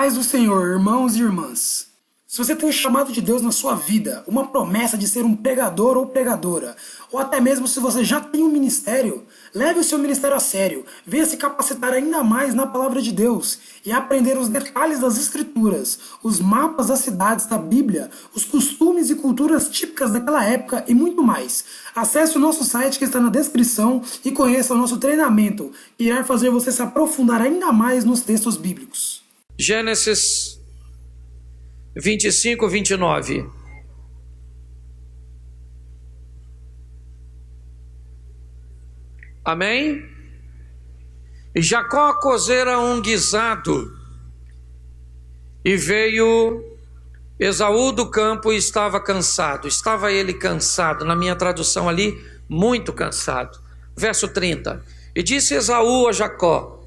Paz do Senhor, irmãos e irmãs. Se você tem um chamado de Deus na sua vida, uma promessa de ser um pregador ou pregadora, ou até mesmo se você já tem um ministério, leve o seu ministério a sério, venha se capacitar ainda mais na palavra de Deus e aprender os detalhes das escrituras, os mapas das cidades da Bíblia, os costumes e culturas típicas daquela época e muito mais. Acesse o nosso site que está na descrição e conheça o nosso treinamento, que irá fazer você se aprofundar ainda mais nos textos bíblicos. Gênesis 25, 29. Amém? E Jacó cozera um guisado, e veio Esaú do campo e estava cansado. Estava ele cansado, na minha tradução ali, muito cansado. Verso 30. E disse Esaú a Jacó: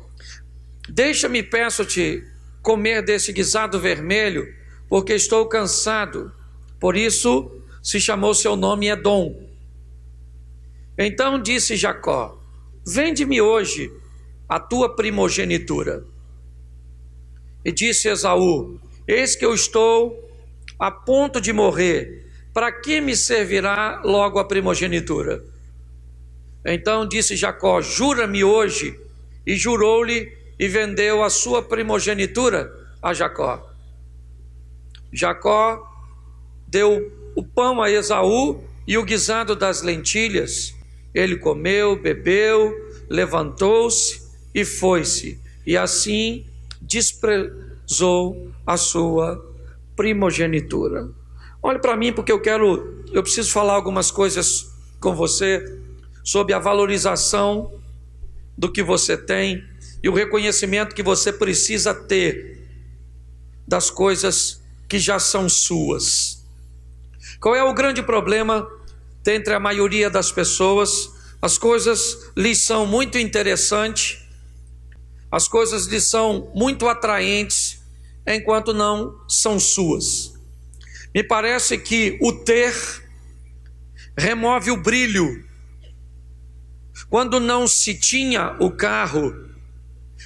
deixa-me, peço-te, comer desse guisado vermelho, porque estou cansado. Por isso se chamou seu nome Edom. Então disse Jacó: vende-me hoje a tua primogenitura. E disse Esaú: eis que eu estou a ponto de morrer, para que me servirá logo a primogenitura? Então disse Jacó: jura-me hoje. E jurou-lhe, e vendeu a sua primogenitura a Jacó. Jacó deu o pão a Esaú e o guisado das lentilhas. Ele comeu, bebeu, levantou-se e foi-se, e assim desprezou a sua primogenitura. Olhe para mim, porque eu preciso falar algumas coisas com você sobre a valorização do que você tem e o reconhecimento que você precisa ter das coisas que já são suas. Qual é o grande problema entre a maioria das pessoas? As coisas lhes são muito interessantes, as coisas lhes são muito atraentes, enquanto não são suas. Me parece que o ter remove o brilho. Quando não se tinha o carro,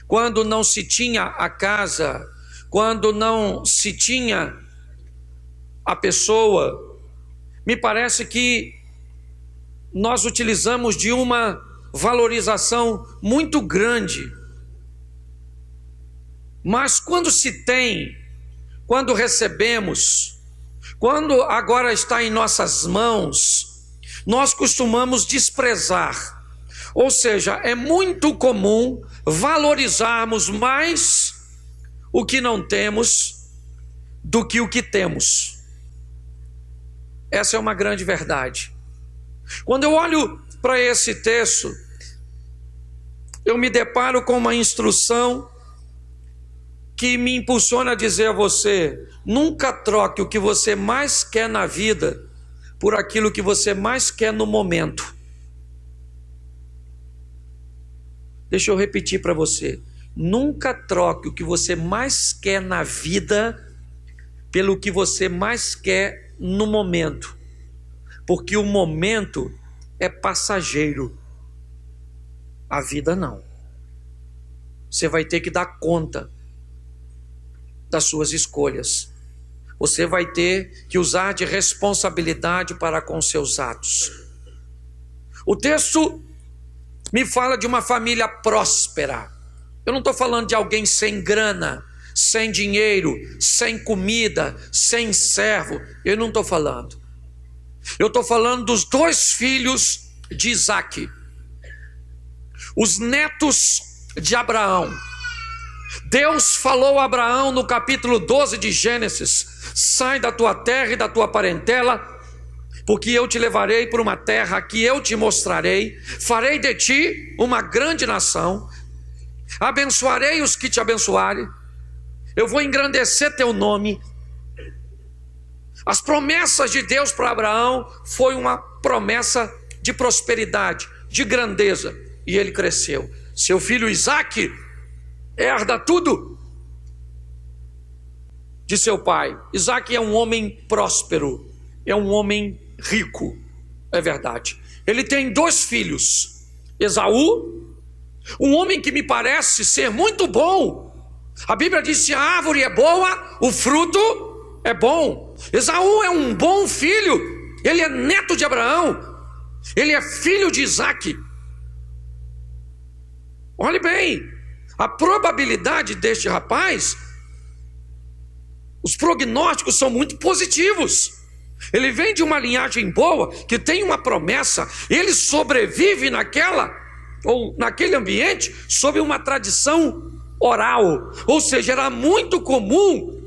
quando não se tinha a casa, quando não se tinha a pessoa, me parece que nós utilizamos de uma valorização muito grande. Mas quando se tem, quando recebemos, quando agora está em nossas mãos, nós costumamos desprezar. Ou seja, é muito comum valorizarmos mais o que não temos do que o que temos. Essa é uma grande verdade. Quando eu olho para esse texto, eu me deparo com uma instrução que me impulsiona a dizer a você: nunca troque o que você mais quer na vida por aquilo que você mais quer no momento. Deixa eu repetir para você: nunca troque o que você mais quer na vida pelo que você mais quer no momento, porque o momento é passageiro, a vida não. Você vai ter que dar conta das suas escolhas, você vai ter que usar de responsabilidade para com seus atos. O texto me fala de uma família próspera. Eu não estou falando de alguém sem grana, sem dinheiro, sem comida, sem servo. Eu não estou falando. Eu estou falando dos dois filhos de Isaque, os netos de Abraão. Deus falou a Abraão no capítulo 12 de Gênesis: sai da tua terra e da tua parentela, porque eu te levarei por uma terra que eu te mostrarei, farei de ti uma grande nação, abençoarei os que te abençoarem, eu vou engrandecer teu nome. As promessas de Deus para Abraão foi uma promessa de prosperidade, de grandeza, e ele cresceu. Seu filho Isaque herda tudo de seu pai. Isaque é um homem próspero, é um homem rico, é verdade. Ele tem dois filhos: Esaú, um homem que me parece ser muito bom, A Bíblia diz: se a árvore é boa, o fruto é bom. Esaú é um bom filho, ele é neto de Abraão, ele é filho de Isaque. Olhe bem, a probabilidade deste rapaz, os prognósticos são muito positivos. Ele vem de uma linhagem boa, que tem uma promessa, ele sobrevive naquele ambiente sob uma tradição oral, ou seja, era muito comum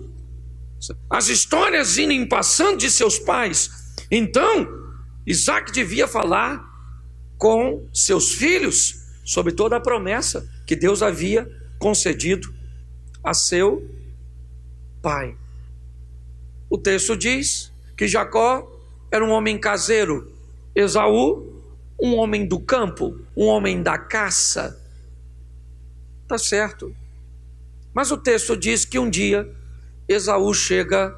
as histórias irem passando de seus pais. Então, Isaque devia falar com seus filhos sobre toda a promessa que Deus havia concedido a seu pai. O texto diz que Jacó era um homem caseiro, Esaú, um homem do campo, um homem da caça. Tá certo. Mas o texto diz que um dia Esaú chega,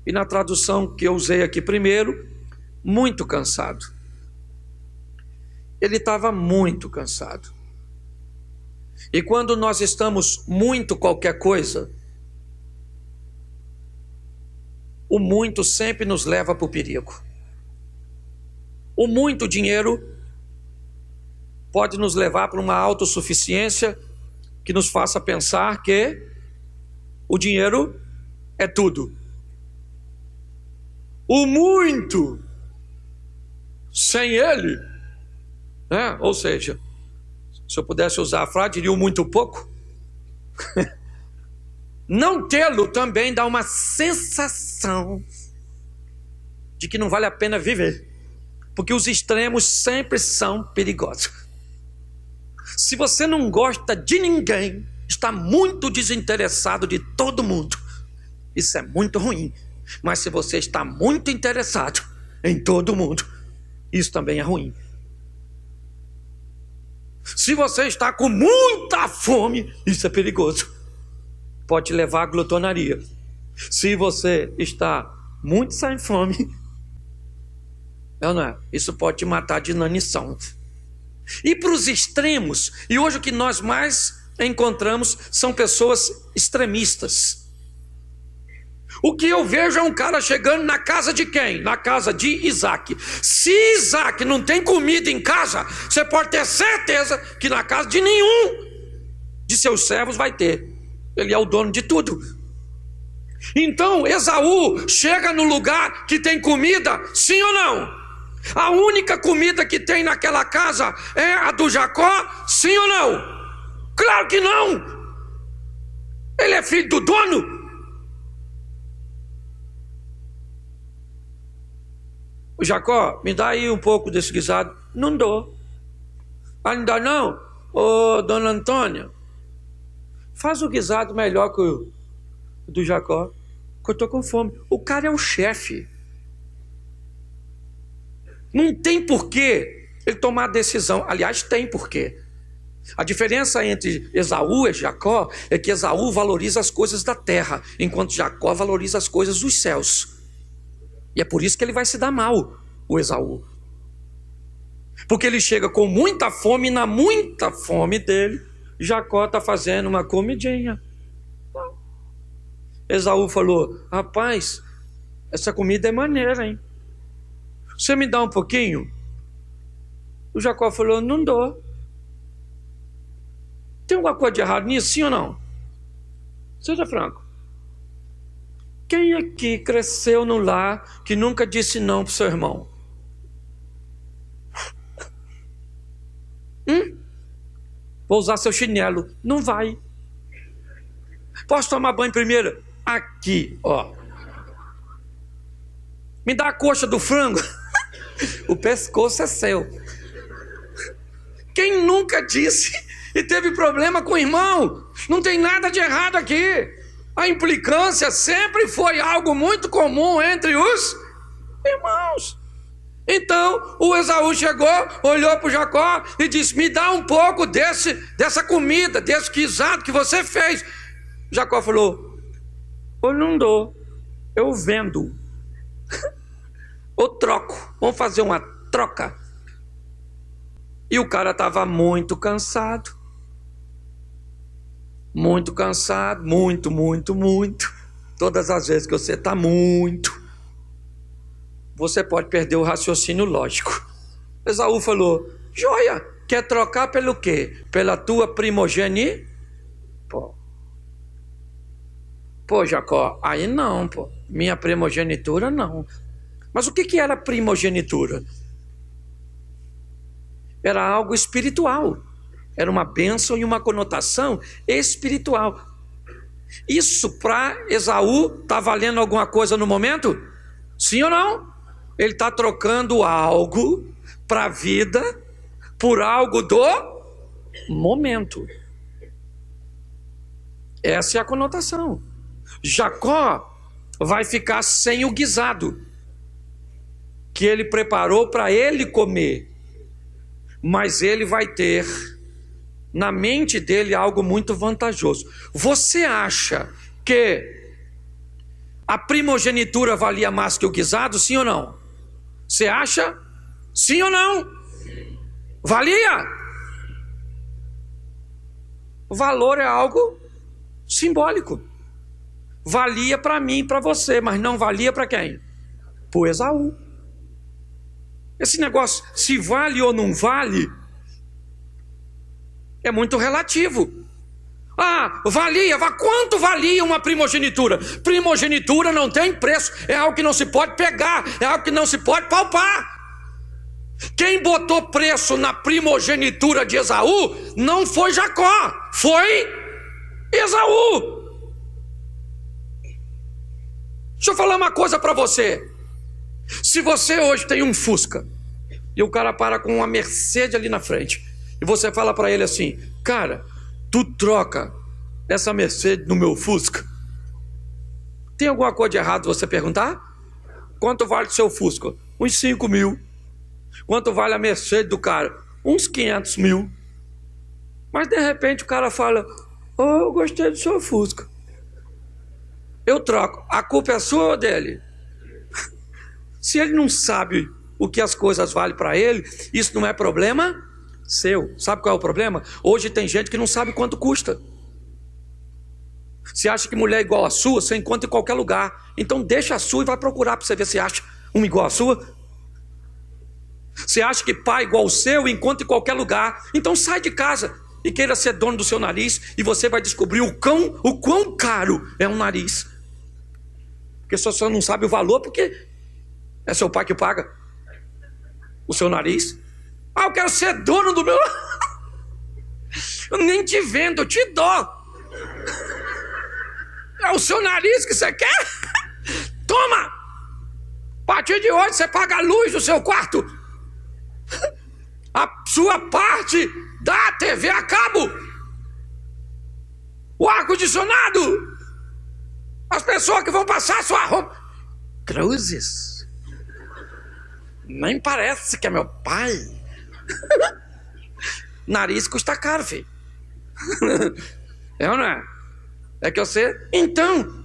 e na tradução que eu usei aqui primeiro, muito cansado. Ele estava muito cansado. E quando nós estamos muito qualquer coisa, o muito sempre nos leva para o perigo. O muito dinheiro pode nos levar para uma autossuficiência que nos faça pensar que o dinheiro é tudo. O muito, sem ele, né? Ou seja, se eu pudesse usar a frase, diria o muito pouco. Não tê-lo também dá uma sensação de que não vale a pena viver, porque os extremos sempre são perigosos. Se você não gosta de ninguém, está muito desinteressado de todo mundo. Isso é muito ruim. Mas se você está muito interessado em todo mundo, isso também é ruim. Se você está com muita fome, isso é perigoso. Pode te levar à glutonaria. Se você está muito sem fome, não é? Isso pode te matar de inanição. E para os extremos, e hoje o que nós mais encontramos são pessoas extremistas. O que eu vejo é um cara chegando na casa de quem? Na casa de Isaque. Se Isaque não tem comida em casa, você pode ter certeza que na casa de nenhum de seus servos vai ter. Ele é o dono de tudo. Então Esaú chega no lugar que tem comida, sim ou não? A única comida que tem naquela casa é a do Jacó, sim ou não? Claro que não. Ele é filho do dono. O Jacó, me dá aí um pouco desse guisado. Não dou. Ainda não? Ô, dona Antônia, faz o guisado melhor que o do Jacó, que eu estou com fome. O cara é o chefe. Não tem porquê ele tomar decisão. Aliás, tem porquê. A diferença entre Esaú e Jacó é que Esaú valoriza as coisas da terra, enquanto Jacó valoriza as coisas dos céus. E é por isso que ele vai se dar mal, o Esaú. Porque ele chega com muita fome, e na muita fome dele, Jacó está fazendo uma comidinha. Esaú falou: rapaz, essa comida é maneira, hein? Você me dá um pouquinho? O Jacó falou: não dou. Tem alguma coisa de errado nisso, sim ou não? Seja franco. Quem aqui cresceu no lar que nunca disse não para o seu irmão? Vou usar seu chinelo. Não vai. Posso tomar banho primeiro? Aqui, ó. Me dá a coxa do frango. O pescoço é seu. Quem nunca disse e teve problema com o irmão? Não tem nada de errado aqui. A implicância sempre foi algo muito comum entre os irmãos. Então o Esaú chegou, olhou para o Jacó e disse: me dá um pouco dessa comida, desse guisado que você fez. Jacó falou: eu não dou, eu vendo. Ou troco, vamos fazer uma troca. E o cara estava muito cansado. muito cansado, muito. Todas as vezes que você está muito, você pode perder o raciocínio lógico. Esaú falou: joia, quer trocar pelo quê? Pela tua primogenitura? Pô, Jacó, aí não, pô. Minha primogenitura não. Mas o que era primogenitura? Era algo espiritual. Era uma bênção e uma conotação espiritual. Isso para Esaú está valendo alguma coisa no momento? Sim ou não? Ele está trocando algo para a vida por algo do momento. Essa é a conotação. Jacó vai ficar sem o guisado que ele preparou para ele comer, mas ele vai ter na mente dele algo muito vantajoso. Você acha que a primogenitura valia mais que o guisado, sim ou não? Você acha? Sim ou não? Valia? O valor é algo simbólico. Valia para mim e para você, mas não valia para quem? Para o Esaú. Esse negócio, se vale ou não vale, é muito relativo. Valia, quanto valia uma primogenitura? Primogenitura não tem preço, é algo que não se pode pegar, é algo que não se pode palpar. Quem botou preço na primogenitura de Esaú não foi Jacó, foi Esaú. Deixa eu falar uma coisa para você. Se você hoje tem um Fusca e o cara para com uma Mercedes ali na frente e você fala para ele assim: cara, tu troca essa Mercedes no meu Fusca? Tem alguma coisa de errado você perguntar? Quanto vale o seu Fusca? Uns 5 mil. Quanto vale a Mercedes do cara? Uns 500 mil. Mas de repente o cara fala: eu gostei do seu Fusca, eu troco. A culpa é sua ou dele? Se ele não sabe o que as coisas valem para ele, isso não é problema seu. Sabe qual é o problema? Hoje tem gente que não sabe quanto custa. Você acha que mulher é igual a sua, você encontra em qualquer lugar. Então deixa a sua e vai procurar para você ver se acha uma igual a sua. Você acha que pai é igual ao seu, encontra em qualquer lugar. Então sai de casa e queira ser dono do seu nariz, e você vai descobrir o quão caro é um nariz. Porque você só não sabe o valor porque é seu pai que paga o seu nariz. Eu quero ser dono do meu... Eu nem te vendo, eu te dou. É o seu nariz que você quer? Toma! A partir de hoje você paga a luz do seu quarto, a sua parte da TV a cabo, o ar-condicionado, as pessoas que vão passar a sua roupa. Cruzes. Nem parece que é meu pai. Nariz custa caro, filho. É ou não é? É que você... Então,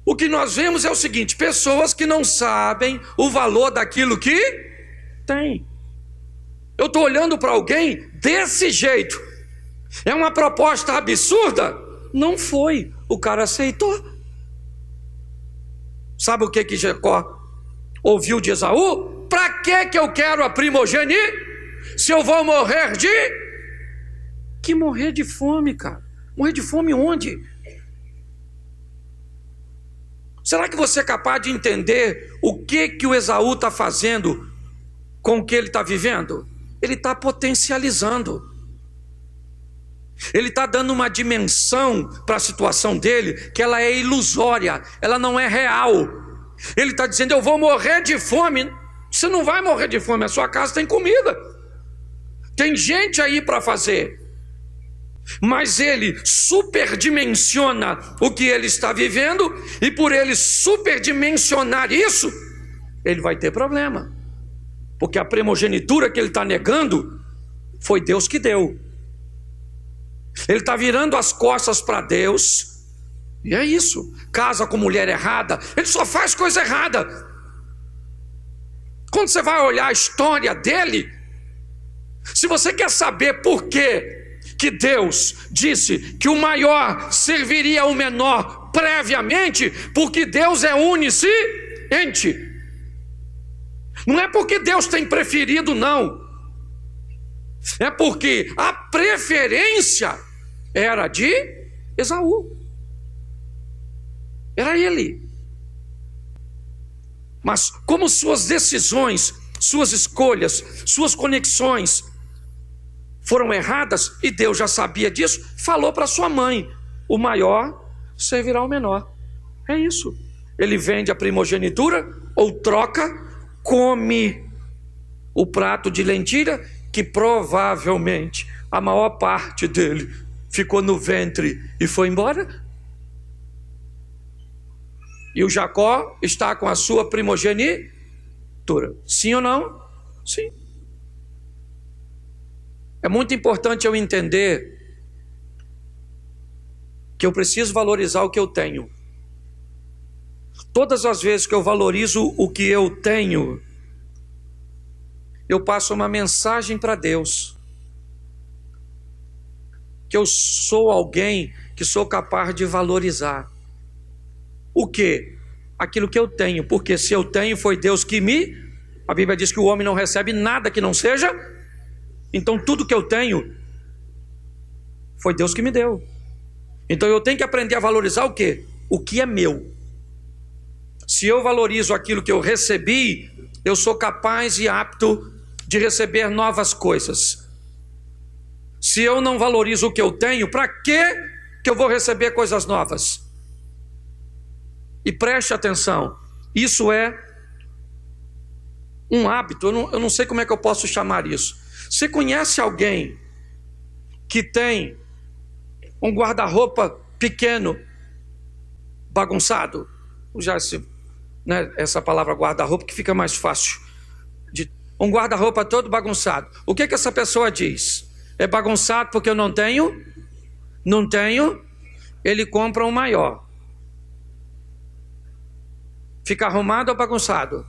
o que nós vemos é o seguinte: pessoas que não sabem o valor daquilo que tem. Eu estou olhando para alguém desse jeito. É uma proposta absurda? Não foi. O cara aceitou. Sabe o que Jacó ouviu de Esaú? Para que eu quero a primogenitura se eu vou morrer de... Que morrer de fome, cara? Morrer de fome onde? Será que você é capaz de entender o que o Esaú está fazendo com o que ele está vivendo? Ele está potencializando. Ele está dando uma dimensão para a situação dele que ela é ilusória, ela não é real. Ele está dizendo: eu vou morrer de fome. Você não vai morrer de fome, a sua casa tem comida, tem gente aí para fazer. Mas ele superdimensiona o que ele está vivendo, e por ele superdimensionar isso, ele vai ter problema, porque a primogenitura que ele está negando foi Deus que deu. Ele está virando as costas para Deus, e é isso. Casa com mulher errada, ele só faz coisa errada. Quando você vai olhar a história dele, se você quer saber por que que Deus disse que o maior serviria ao menor previamente, porque Deus é onisciente. Não é porque Deus tem preferido, não. É porque a preferência era de Esaú. Era ele. Mas como suas decisões, suas escolhas, suas conexões foram erradas, e Deus já sabia disso, falou para sua mãe: o maior servirá ao menor. É isso. Ele vende a primogenitura ou troca, come o prato de lentilha, que provavelmente a maior parte dele ficou no ventre e foi embora. E o Jacó está com a sua primogenitura. Sim ou não? Sim. É muito importante eu entender que eu preciso valorizar o que eu tenho. Todas as vezes que eu valorizo o que eu tenho, eu passo uma mensagem para Deus, que eu sou alguém que sou capaz de valorizar. O quê? Aquilo que eu tenho, porque se eu tenho, foi Deus que me... A Bíblia diz que o homem não recebe nada que não seja... Então tudo que eu tenho foi Deus que me deu. Então eu tenho que aprender a valorizar o quê? O que é meu. Se eu valorizo aquilo que eu recebi, eu sou capaz e apto de receber novas coisas. Se eu não valorizo o que eu tenho, para que eu vou receber coisas novas? E preste atenção, isso é um hábito, eu não sei como é que eu posso chamar isso. Você conhece alguém que tem um guarda-roupa pequeno, bagunçado? Já essa palavra guarda-roupa que fica mais fácil. Um guarda-roupa todo bagunçado. O que essa pessoa diz? É bagunçado porque eu não tenho? Não tenho? Ele compra um maior. Fica arrumado ou bagunçado?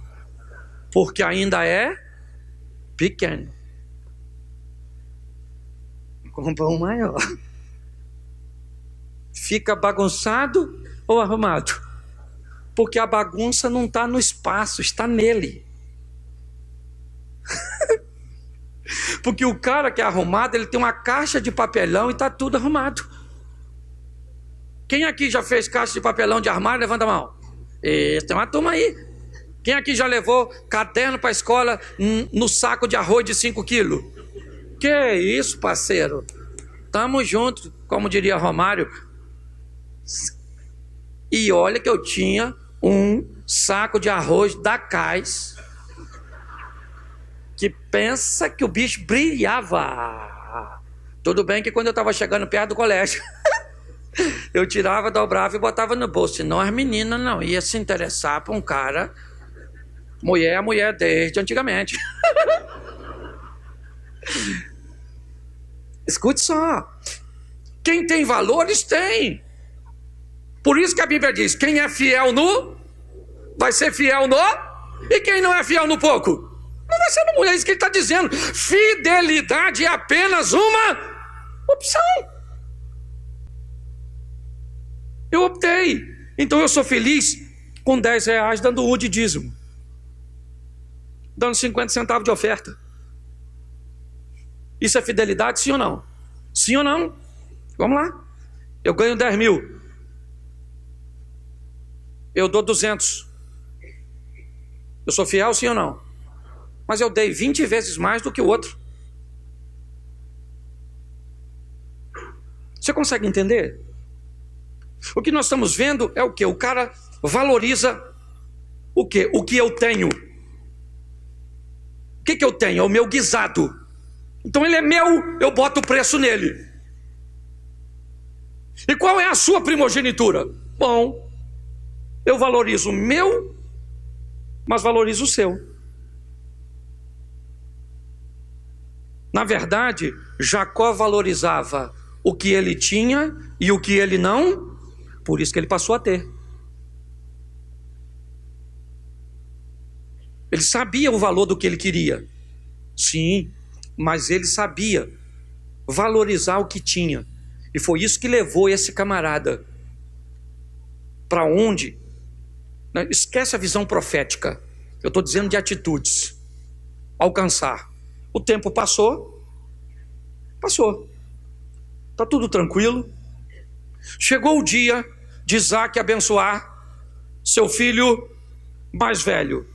Porque ainda é pequeno. Compra um maior. Fica bagunçado ou arrumado? Porque a bagunça não está no espaço, está nele. Porque o cara que é arrumado, ele tem uma caixa de papelão e está tudo arrumado. Quem aqui já fez caixa de papelão de armário? Levanta a mão. Tem uma turma aí. Quem aqui já levou caderno para a escola no saco de arroz de 5 quilos? Que isso, parceiro? Tamo junto, como diria Romário. E olha que eu tinha um saco de arroz da Cais, que pensa que o bicho brilhava. Tudo bem que quando eu estava chegando perto do colégio, eu tirava, dobrava e botava no bolso. Senão as meninas não iam se interessar por um cara. Mulher é mulher desde antigamente. Escute só. Quem tem valores tem. Por isso que a Bíblia diz: quem é fiel no, vai ser fiel no. E quem não é fiel no pouco, não vai ser no muito. É isso que ele está dizendo. Fidelidade é apenas uma opção. Eu optei. Então eu sou feliz com 10 reais dando o de dízimo, dando 50 centavos de oferta. Isso é fidelidade, sim ou não? Sim ou não? Vamos lá. Eu ganho 10 mil. Eu dou 200. Eu sou fiel, sim ou não? Mas eu dei 20 vezes mais do que o outro. Você consegue entender? O que nós estamos vendo é o quê? O cara valoriza o quê? O que eu tenho. O que eu tenho? É o meu guisado. Então ele é meu, eu boto o preço nele. E qual é a sua primogenitura? Bom, eu valorizo o meu, mas valorizo o seu. Na verdade, Jacó valorizava o que ele tinha e o que ele não, por isso que ele passou a ter. Ele sabia o valor do que ele queria. Sim, mas ele sabia valorizar o que tinha. E foi isso que levou esse camarada para onde? Esquece a visão profética. Eu estou dizendo de atitudes. Alcançar. O tempo passou. Está tudo tranquilo. Chegou o dia de Isaac abençoar seu filho mais velho.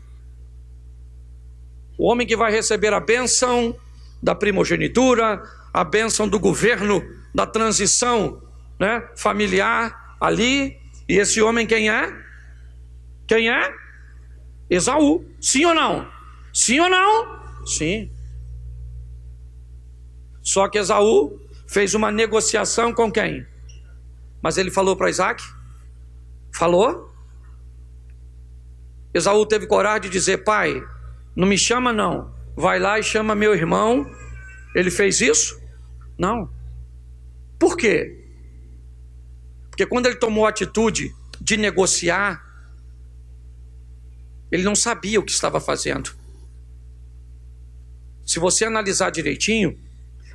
O homem que vai receber a bênção da primogenitura, a bênção do governo, da transição, né, familiar ali. E esse homem quem é? Quem é? Esaú. Sim ou não? Sim ou não? Sim. Só que Esaú fez uma negociação com quem? Mas ele falou para Isaac? Falou? Esaú teve coragem de dizer: pai, não me chama não, vai lá e chama meu irmão. Ele fez isso? Não. Por quê? Porque quando ele tomou a atitude de negociar, ele não sabia o que estava fazendo. Se você analisar direitinho,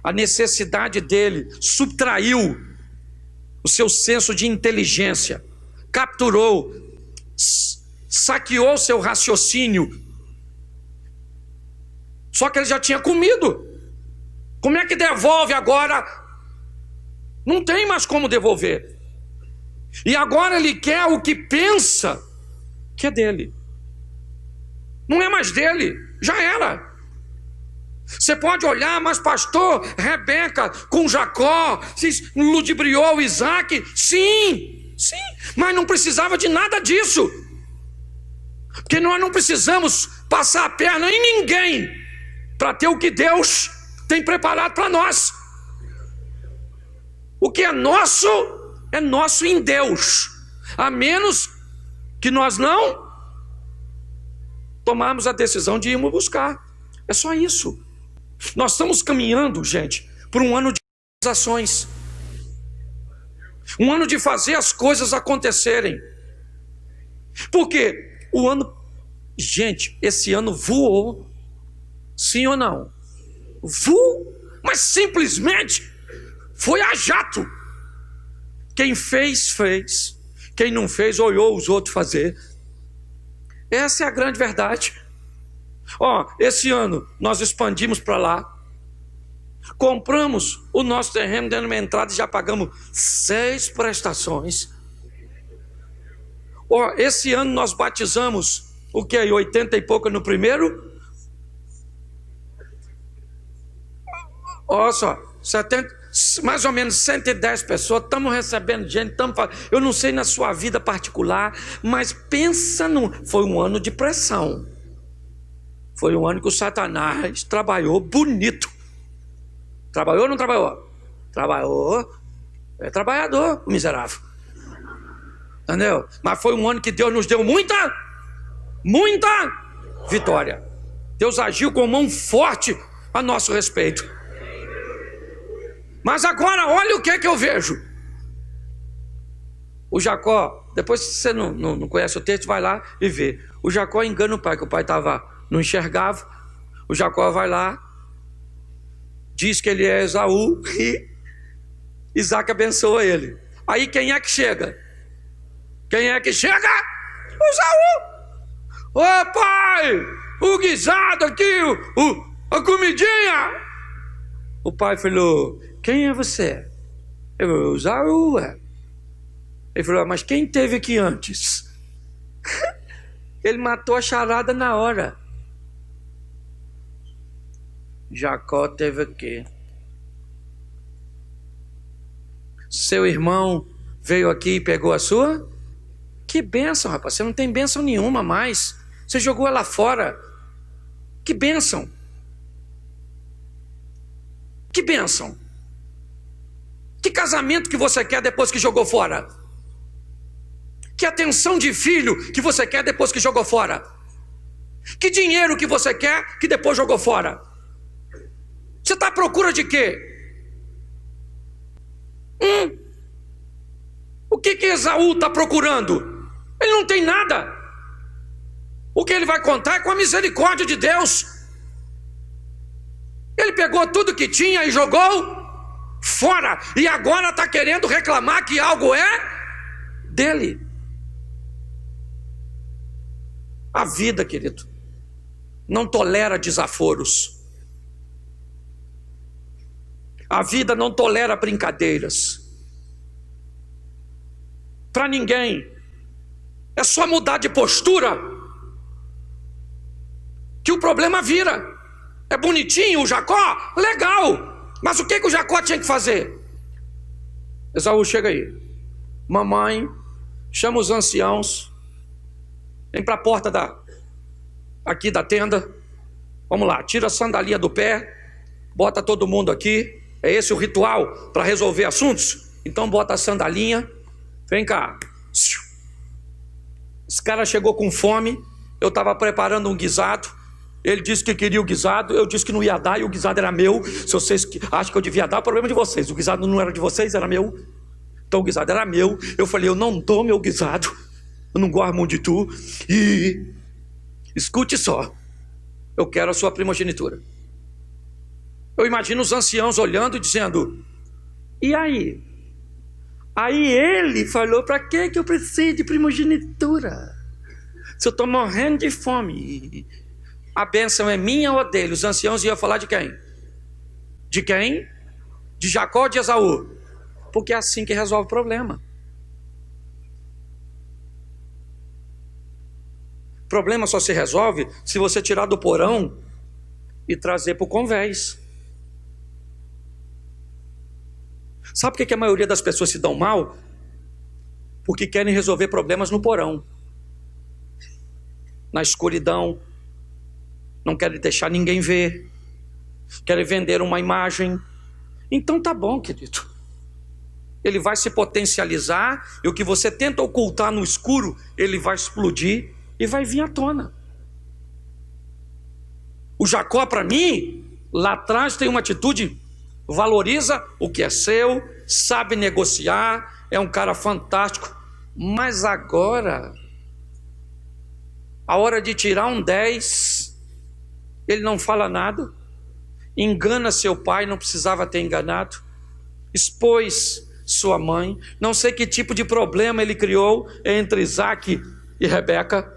a necessidade dele subtraiu o seu senso de inteligência, capturou, saqueou seu raciocínio. Só que ele já tinha comido. Como é que devolve agora? Não tem mais como devolver. E agora ele quer o que pensa que é dele. Não é mais dele, já era. Você pode olhar, mas pastor, Rebeca com Jacó, ludibriou Isaac. Sim, mas não precisava de nada disso. Porque nós não precisamos passar a perna em ninguém para ter o que Deus tem preparado para nós. O que é nosso em Deus, a menos que nós não tomarmos a decisão de irmos buscar. É só isso. Nós estamos caminhando, gente, por um ano de ações, um ano de fazer as coisas acontecerem. Porque o ano, gente, esse ano voou. Sim ou não? Voou, mas simplesmente foi a jato. Quem fez, fez. Quem não fez, olhou os outros fazer. Essa é a grande verdade. Esse ano nós expandimos para lá. Compramos o nosso terreno, dando uma entrada e já pagamos 6 prestações. Esse ano nós batizamos o que? 80 e pouco no primeiro? Olha só, 70, mais ou menos 110 pessoas. Estamos recebendo gente, eu não sei na sua vida particular, mas pensa foi um ano de pressão. Foi um ano que o Satanás trabalhou bonito. Trabalhou ou não trabalhou? Trabalhou. É trabalhador, o miserável. Entendeu? Mas foi um ano que Deus nos deu muita vitória. Deus agiu com mão forte a nosso respeito. Mas agora, olha o que é que eu vejo. O Jacó, depois se você não conhece o texto, vai lá e vê. O Jacó engana o pai, que o pai não enxergava. O Jacó vai lá, diz que ele é Esaú e Isaac abençoa ele. Aí quem é que chega? Quem é que chega? O Esaú. Ô pai, o guisado aqui, a comidinha. O pai falou: quem é você? Eu, Esaú. Ele falou: mas quem teve aqui antes? Ele matou a charada na hora. Jacó teve aqui. Seu irmão veio aqui e pegou a sua? Que bênção, rapaz. Você não tem bênção nenhuma mais. Você jogou ela fora. Que bênção. Que bênção. Que casamento que você quer depois que jogou fora? Que atenção de filho que você quer depois que jogou fora? Que dinheiro que você quer que depois jogou fora? Você está à procura de quê? O que Esaú está procurando? Ele não tem nada. O que ele vai contar é com a misericórdia de Deus. Ele pegou tudo que tinha e jogou fora, e agora está querendo reclamar que algo é dele. A vida, querido, não tolera desaforos. A vida não tolera brincadeiras. Para ninguém. É só mudar de postura que o problema vira. É bonitinho o Jacó? Legal. Mas o que o Jacó tinha que fazer? Esaú, chega aí. Mamãe, chama os anciãos. Vem para a porta aqui da tenda. Vamos lá, tira a sandalinha do pé. Bota todo mundo aqui. É esse o ritual para resolver assuntos? Então bota a sandalinha. Vem cá. Esse cara chegou com fome. Eu estava preparando um guisado. Ele disse que queria o guisado. Eu disse que não ia dar e o guisado era meu. Se vocês acham que eu devia dar, é problema de vocês. O guisado não era de vocês, era meu. Então o guisado era meu. Eu falei, eu não dou meu guisado. Eu não gosto muito de tu. E escute só. Eu quero a sua primogenitura. Eu imagino os anciãos olhando e dizendo, e aí? Aí ele falou, para que eu preciso de primogenitura? Se eu estou morrendo de fome. A bênção é minha ou dele? Os anciãos iam falar de quem? De quem? De Jacó ou de Esaú? Porque é assim que resolve o problema. O problema só se resolve se você tirar do porão e trazer para o convés. Sabe por que a maioria das pessoas se dão mal? Porque querem resolver problemas no porão, na escuridão, não querem deixar ninguém ver, querem vender uma imagem. Então tá bom, querido. Ele vai se potencializar e o que você tenta ocultar no escuro, ele vai explodir e vai vir à tona. O Jacó, para mim, lá atrás tem uma atitude, valoriza o que é seu, sabe negociar, é um cara fantástico. Mas agora, a hora de tirar um 10, ele não fala nada, engana seu pai, não precisava ter enganado, expôs sua mãe, não sei que tipo de problema ele criou entre Isaac e Rebeca,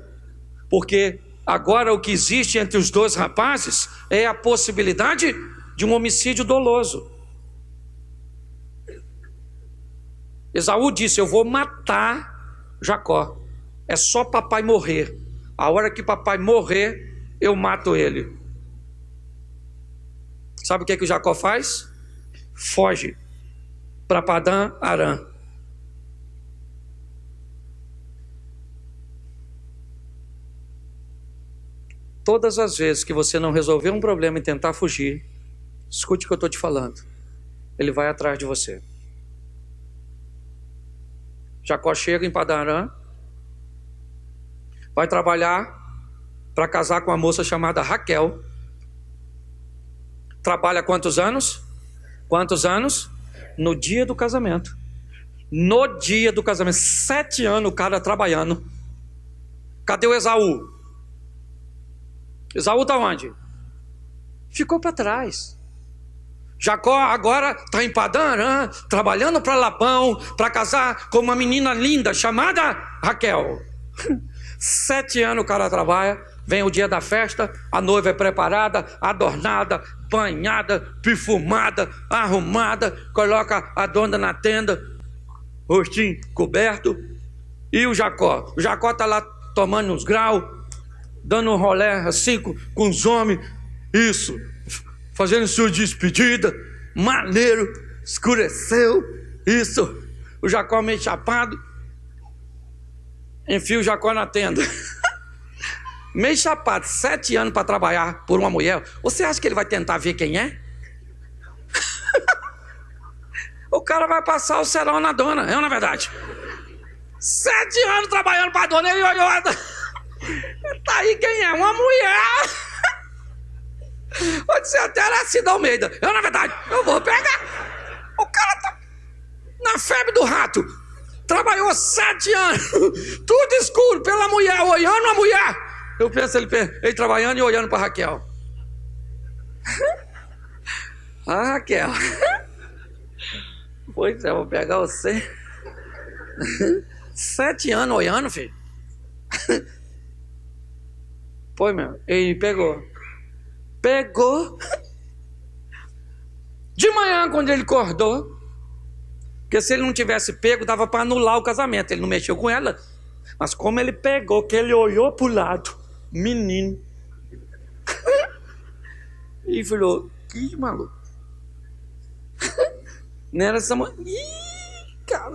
porque agora o que existe entre os dois rapazes é a possibilidade de um homicídio doloso. Esaú disse, eu vou matar Jacó, é só papai morrer, a hora que papai morrer, eu mato ele. Sabe o que o Jacó faz? Foge para Padã Arã. Todas as vezes que você não resolver um problema e tentar fugir, escute o que eu estou te falando, ele vai atrás de você. Jacó chega em Padã Arã, vai trabalhar para casar com uma moça chamada Raquel. Trabalha quantos anos? Quantos anos? No dia do casamento. No dia do casamento. 7 anos o cara trabalhando. Cadê o Esaú? Esaú está onde? Ficou para trás. Jacó agora está em Padã Arã, trabalhando para Labão, para casar com uma menina linda chamada Raquel. 7 anos o cara trabalha, vem o dia da festa, a noiva é preparada, adornada, banhada, perfumada, arrumada, coloca a dona na tenda, rostinho coberto, e o Jacó? O Jacó está lá tomando uns graus, dando um rolé assim com os homens, isso, fazendo sua despedida, maneiro, escureceu, isso, o Jacó meio chapado, enfia o Jacó na tenda, meio chapado, 7 anos para trabalhar por uma mulher, você acha que ele vai tentar ver quem é? O cara vai passar o serão na dona, é ou não é verdade? 7 anos trabalhando para a dona, ele olhou, tá aí quem é? Uma mulher. Pode ser até Aracida Almeida. Eu, na verdade, eu vou pegar. O cara tá na febre do rato. Trabalhou 7 anos. Tudo escuro pela mulher, olhando a mulher. Eu penso ele trabalhando e olhando para Raquel. Ah, Raquel. Pois é, vou pegar você. 7 anos olhando, filho. Foi mesmo. Ele pegou. De manhã, quando ele acordou, porque se ele não tivesse pego, dava para anular o casamento. Ele não mexeu com ela. Mas como ele pegou, que ele olhou pro lado, menino. E falou, que maluco. Não era essa mãe. Ih, cara.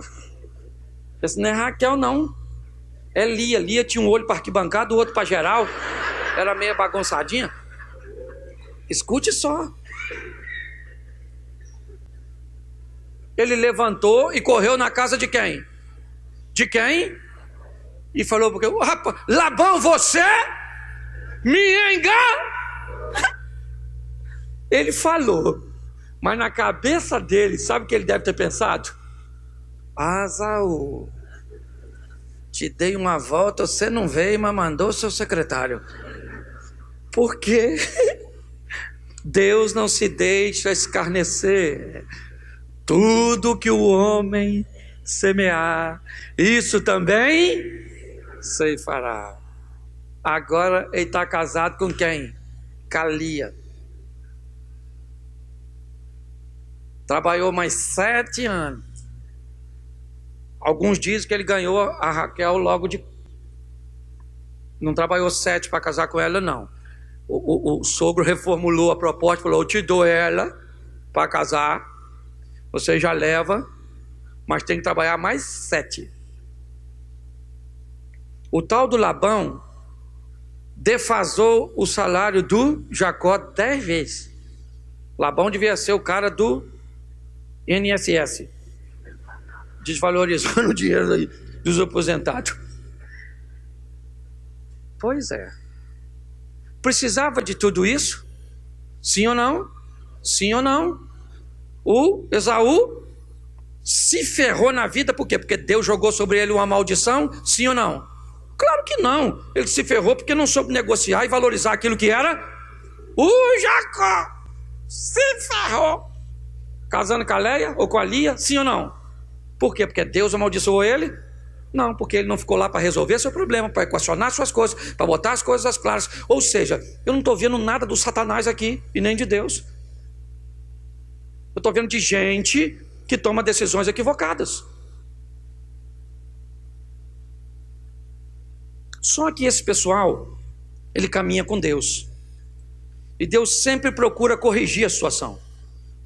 Esse não é Raquel, não. É Lia. Lia tinha um olho para arquibancada, o outro para geral. Era meio bagunçadinha. Escute só. Ele levantou e correu na casa de quem? De quem? E falou porque rapaz, Labão, você me engana. Ele falou, mas na cabeça dele, sabe o que ele deve ter pensado? Esaú, te dei uma volta, você não veio, mas mandou seu secretário. Porque Deus não se deixa escarnecer. Tudo que o homem semear, isso também ceifará. Agora ele está casado com quem? Lia. Trabalhou mais 7 anos. Alguns dizem que ele ganhou a Raquel logo de... Não trabalhou 7 para casar com ela, não. O sogro reformulou a proposta, falou, eu te dou ela para casar, você já leva, mas tem que trabalhar mais 7. O tal do Labão defasou o salário do Jacó 10 vezes. Labão devia ser o cara do INSS, desvalorizando o dinheiro aí dos aposentados. Pois é. Precisava de tudo isso? Sim ou não? Sim ou não? O Esaú se ferrou na vida, por quê? Porque Deus jogou sobre ele uma maldição? Sim ou não? Claro que não. Ele se ferrou porque não soube negociar e valorizar aquilo que era o Jacó. Se ferrou. Casando com a Leia ou com a Lia? Sim ou não? Por quê? Porque Deus amaldiçoou ele? Não, porque ele não ficou lá para resolver seu problema, para equacionar suas coisas, para botar as coisas às claras. Ou seja, eu não estou vendo nada do Satanás aqui e nem de Deus. Eu estou vendo de gente que toma decisões equivocadas. Só que esse pessoal, ele caminha com Deus. E Deus sempre procura corrigir a situação.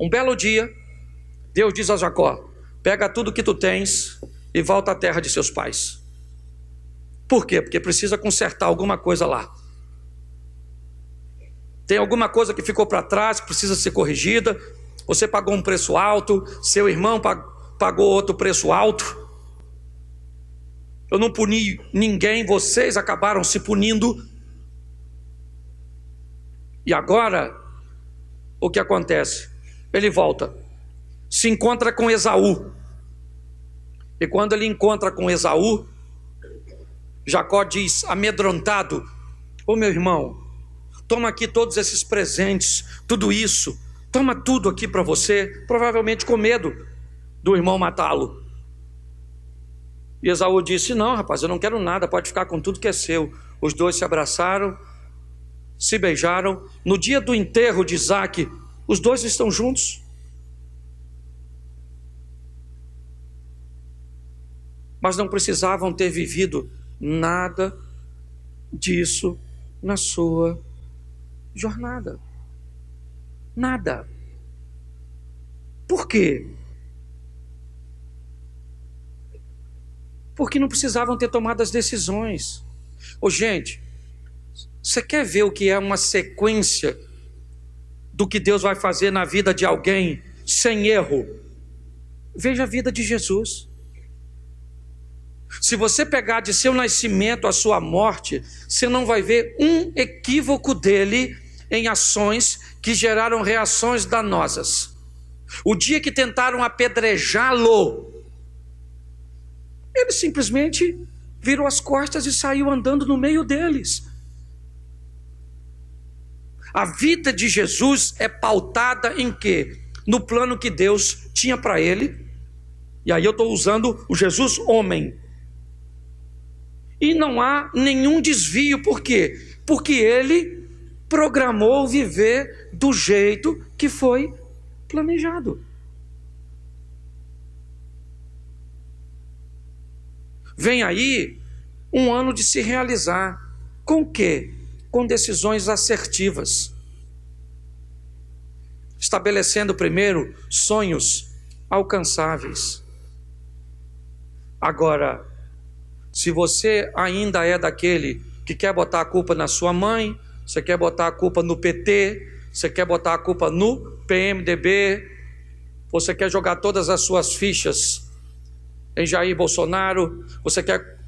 Um belo dia, Deus diz a Jacó, pega tudo que tu tens e volta à terra de seus pais. Por quê? Porque precisa consertar alguma coisa lá. Tem alguma coisa que ficou para trás, que precisa ser corrigida. Você pagou um preço alto, seu irmão pagou outro preço alto. Eu não puni ninguém, vocês acabaram se punindo. E agora, o que acontece? Ele volta, se encontra com Esaú. E quando ele encontra com Esaú, Jacó diz, amedrontado, ô meu irmão, toma aqui todos esses presentes, tudo isso, toma tudo aqui para você, provavelmente com medo do irmão matá-lo. E Esaú disse, não rapaz, eu não quero nada, pode ficar com tudo que é seu. Os dois se abraçaram, se beijaram. No dia do enterro de Isaque, os dois estão juntos. Mas não precisavam ter vivido nada disso na sua jornada. Nada. Por quê? Porque não precisavam ter tomado as decisões. Ô gente, você quer ver o que é uma sequência do que Deus vai fazer na vida de alguém sem erro? Veja a vida de Jesus. Se você pegar de seu nascimento à sua morte, você não vai ver um equívoco dele em ações que geraram reações danosas. O dia que tentaram apedrejá-lo, ele simplesmente virou as costas e saiu andando no meio deles. A vida de Jesus é pautada em quê? No plano que Deus tinha para ele, E aí eu estou usando o Jesus homem. E não há nenhum desvio, por quê? Porque ele programou viver do jeito que foi planejado. Vem aí um ano de se realizar. Com o quê? Com decisões assertivas. Estabelecendo primeiro sonhos alcançáveis. Agora, se você ainda é daquele que quer botar a culpa na sua mãe, você quer botar a culpa no PT, você quer botar a culpa no PMDB, você quer jogar todas as suas fichas em Jair Bolsonaro, você quer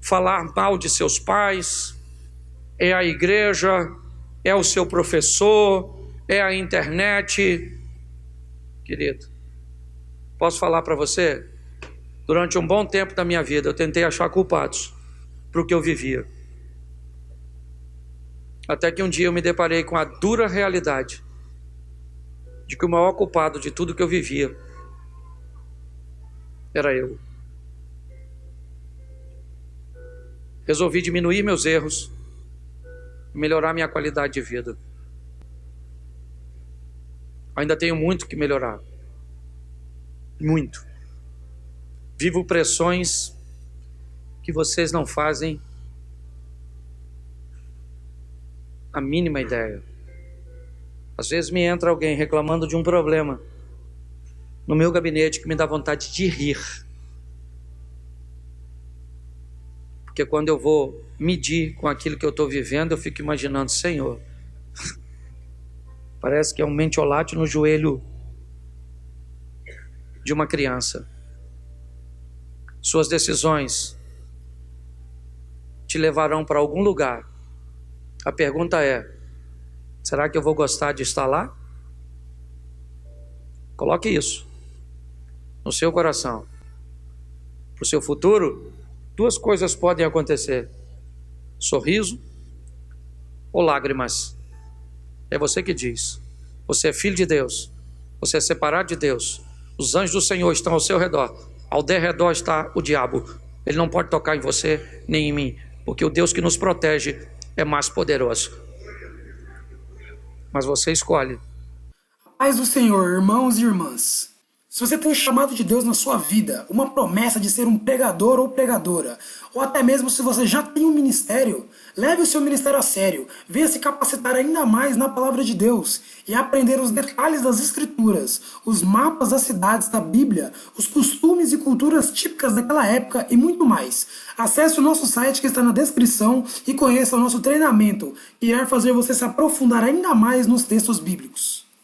falar mal de seus pais, é a igreja, é o seu professor, é a internet. Querido, posso falar para você? Durante um bom tempo da minha vida, eu tentei achar culpados para o que eu vivia. Até que um dia eu me deparei com a dura realidade de que o maior culpado de tudo que eu vivia era eu. Resolvi diminuir meus erros, melhorar minha qualidade de vida. Ainda tenho muito que melhorar. Muito. Vivo pressões que vocês não fazem a mínima ideia. Às vezes me entra alguém reclamando de um problema no meu gabinete que me dá vontade de rir. Porque quando eu vou medir com aquilo que eu estou vivendo, eu fico imaginando, Senhor, parece que é um mentiolate no joelho de uma criança. Suas decisões te levarão para algum lugar. A pergunta é, será que eu vou gostar de estar lá? Coloque isso no seu coração. Para o seu futuro, duas coisas podem acontecer: sorriso ou lágrimas. É você que diz. Você é filho de Deus, você é separado de Deus, os anjos do Senhor estão ao seu redor, ao derredor está o diabo. Ele não pode tocar em você nem em mim, porque o Deus que nos protege é mais poderoso. Mas você escolhe. Paz do Senhor, irmãos e irmãs. Se você tem um chamado de Deus na sua vida, uma promessa de ser um pregador ou pregadora, ou até mesmo se você já tem um ministério, leve o seu ministério a sério, venha se capacitar ainda mais na palavra de Deus e aprender os detalhes das Escrituras, os mapas das cidades da Bíblia, os costumes e culturas típicas daquela época e muito mais. Acesse o nosso site que está na descrição e conheça o nosso treinamento, que irá fazer você se aprofundar ainda mais nos textos bíblicos.